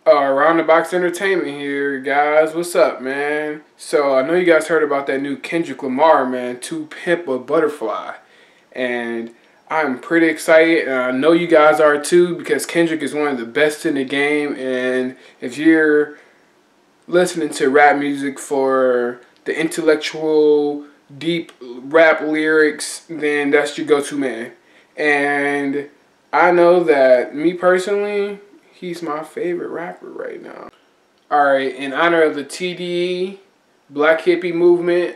Around the Box Entertainment here, guys. What's up, man? So, I know you guys heard about that new Kendrick Lamar, man, To Pimp a Butterfly. And I'm pretty excited, and I know you guys are too, because Kendrick is one of the best in the game. And if you're listening to rap music for the intellectual, deep rap lyrics, then that's your go-to man. And I know that, me personally, he's my favorite rapper right now. Alright, in honor of the TDE, Black Hippie Movement,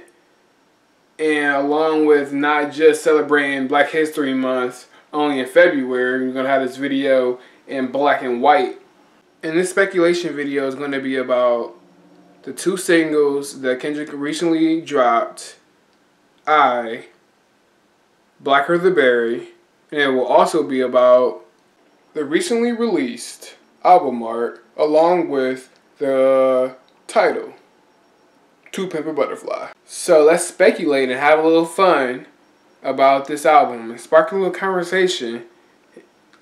and along with not just celebrating Black History Month only in February, we're going to have this video in black and white. And this speculation video is going to be about the two singles that Kendrick recently dropped, Blacker the Berry, and it will also be about the recently released album art along with the title, To Pimp a Butterfly. So let's speculate and have a little fun about this album and spark a little conversation.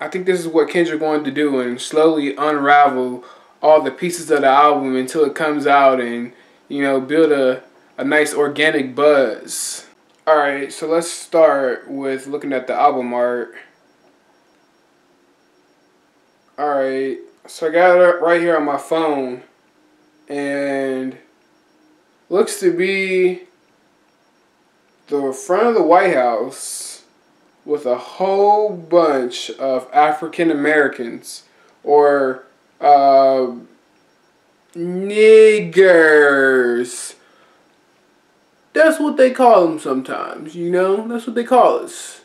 I think this is what Kendrick wanted to do, and slowly unravel all the pieces of the album until it comes out and, you know, build a nice organic buzz. Alright, so let's start with looking at the album art. Alright, so I got it right here on my phone, and looks to be the front of the White House with a whole bunch of African Americans, or niggers. That's what they call them sometimes, you know? That's what they call us.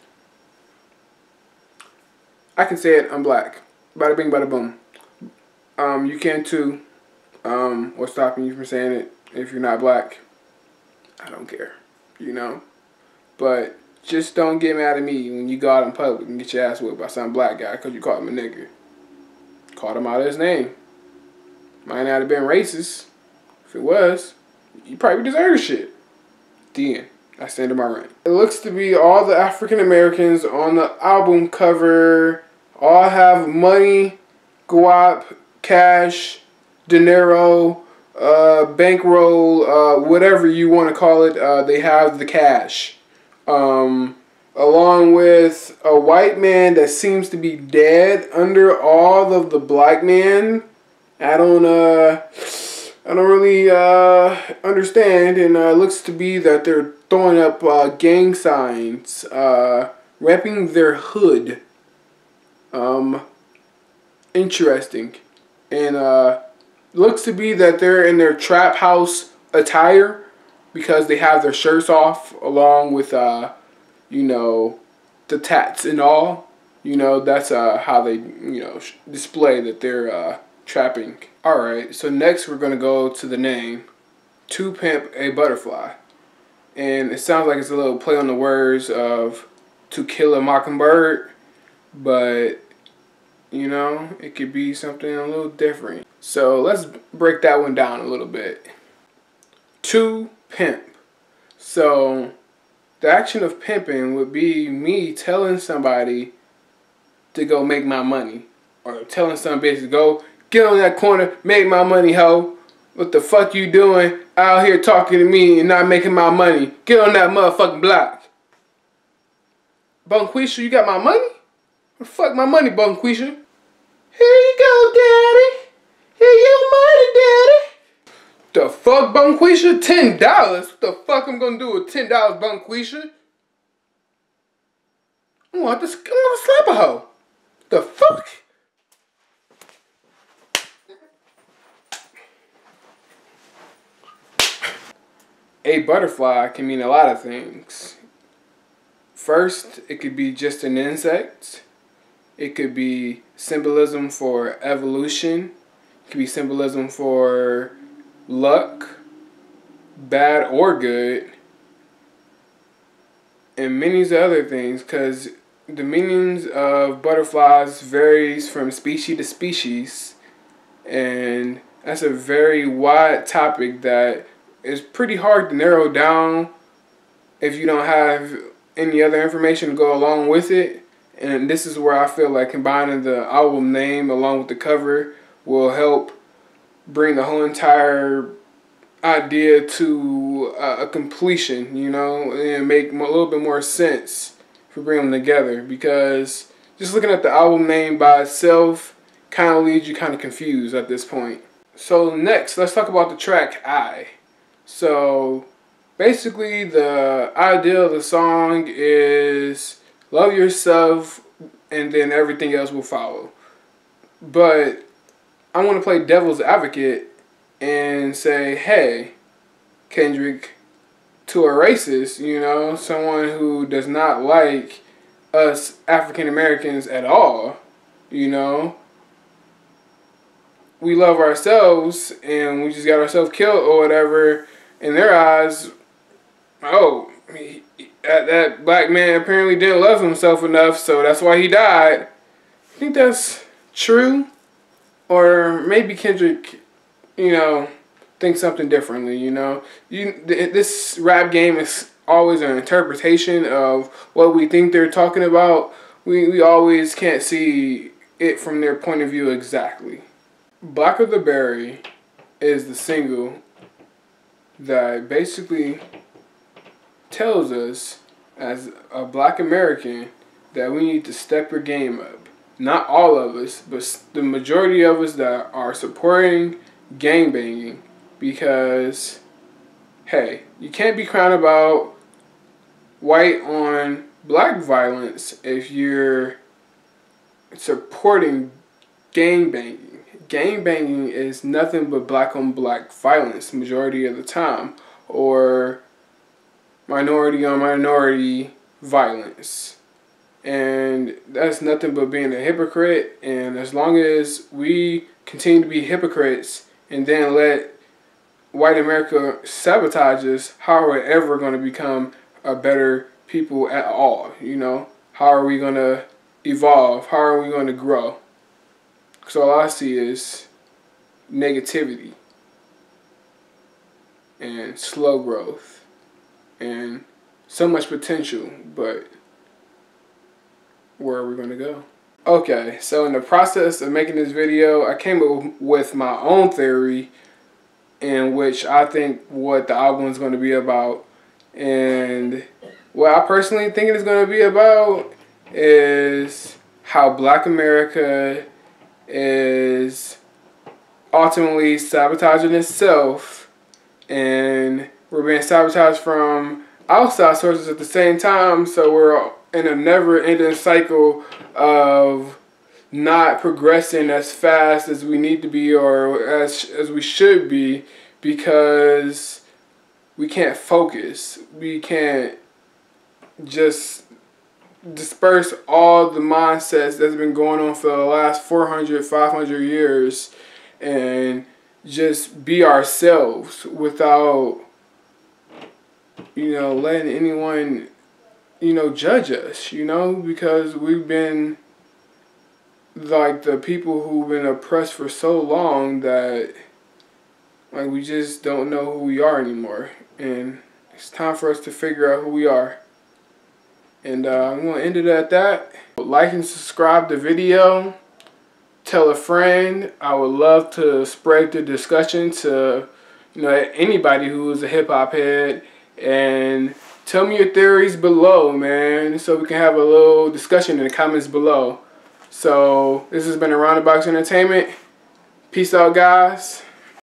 I can say it, I'm black. Bada bing, bada boom. You can too. What's stopping you from saying it if you're not black? I don't care, you know? But just don't get mad at me when you go out in public and get your ass whipped by some black guy because you called him a nigger. Called him out of his name. Might not have been racist. If it was, you probably deserve shit. The end. I stand to my rant. It looks to be all the African Americans on the album cover all have money, guap, cash, dinero, bankroll, whatever you want to call it. They have the cash. Along with a white man that seems to be dead under all of the black men. I don't really understand, and it looks to be that they're throwing up gang signs, repping their hood. Interesting. And looks to be that they're in their trap house attire because they have their shirts off along with, you know, the tats and all. You know, that's how they, you know, display that they're trapping. Alright, so next we're going to go to the name, To Pimp a Butterfly. And it sounds like it's a little play on the words of To Kill a Mockingbird, but, you know, it could be something a little different. So let's break that one down a little bit. To pimp. So the action of pimping would be me telling somebody to go make my money. Or telling some bitch to go get on that corner, make my money, hoe. What the fuck you doing out here talking to me and not making my money? Get on that motherfucking block. Bunquisha, you got my money? Where the fuck my money, Bunquisha? Here you go, daddy. Here your money, daddy. The fuck, Bunquisha? $10? What the fuck I'm gonna do with $10, Bunquisha? I'm gonna slap a hoe. The fuck? A butterfly can mean a lot of things. First, it could be just an insect. It could be symbolism for evolution. It could be symbolism for luck, bad or good, and many other things, because the meanings of butterflies varies from species to species, and that's a very wide topic that is pretty hard to narrow down if you don't have any other information to go along with it. And this is where I feel like combining the album name along with the cover will help bring the whole entire idea to a completion, you know, and make a little bit more sense if we bring them together. Because just looking at the album name by itself kind of leaves you kind of confused at this point. So next, let's talk about the track I. So basically the idea of the song is love yourself and then everything else will follow. But I want to play devil's advocate and say, hey, Kendrick, to a racist, you know, someone who does not like us African Americans at all, you know, we love ourselves and we just got ourselves killed or whatever. In their eyes, oh, that black man apparently didn't love himself enough, so that's why he died. I think that's true. Or maybe Kendrick, you know, thinks something differently, you know. This rap game is always an interpretation of what we think they're talking about. We always can't see it from their point of view exactly. Black of the Berry is the single that basically tells us as a black American that we need to step your game up. Not all of us, but the majority of us that are supporting gangbanging, because, hey, you can't be crying about white on black violence if you're supporting gangbanging. Gangbanging is nothing but black on black violence majority of the time, or minority on minority violence. And that's nothing but being a hypocrite. And as long as we continue to be hypocrites and then let white America sabotage us, how are we ever going to become a better people at all? You know, how are we going to evolve? How are we going to grow? Because all I see is negativity and slow growth and so much potential, but where are we going to go? Okay, so in the process of making this video, I came up with my own theory in which I think what the album is going to be about. And what I personally think it is going to be about is how Black America is ultimately sabotaging itself, and we're being sabotaged from outside sources at the same time, so we're in a never-ending cycle of not progressing as fast as we need to be or as we should be, because we can't focus. We can't just disperse all the mindsets that's been going on for the last 400, 500 years and just be ourselves without, you know, letting anyone, you know, judge us, you know, because we've been like the people who've been oppressed for so long that like we just don't know who we are anymore. And it's time for us to figure out who we are. And I'm going to end it at that. Like and subscribe the video. Tell a friend. I would love to spread the discussion to, you know, anybody who is a hip-hop head. And tell me your theories below, man, so we can have a little discussion in the comments below. So this has been Around the Box Entertainment. Peace out, guys.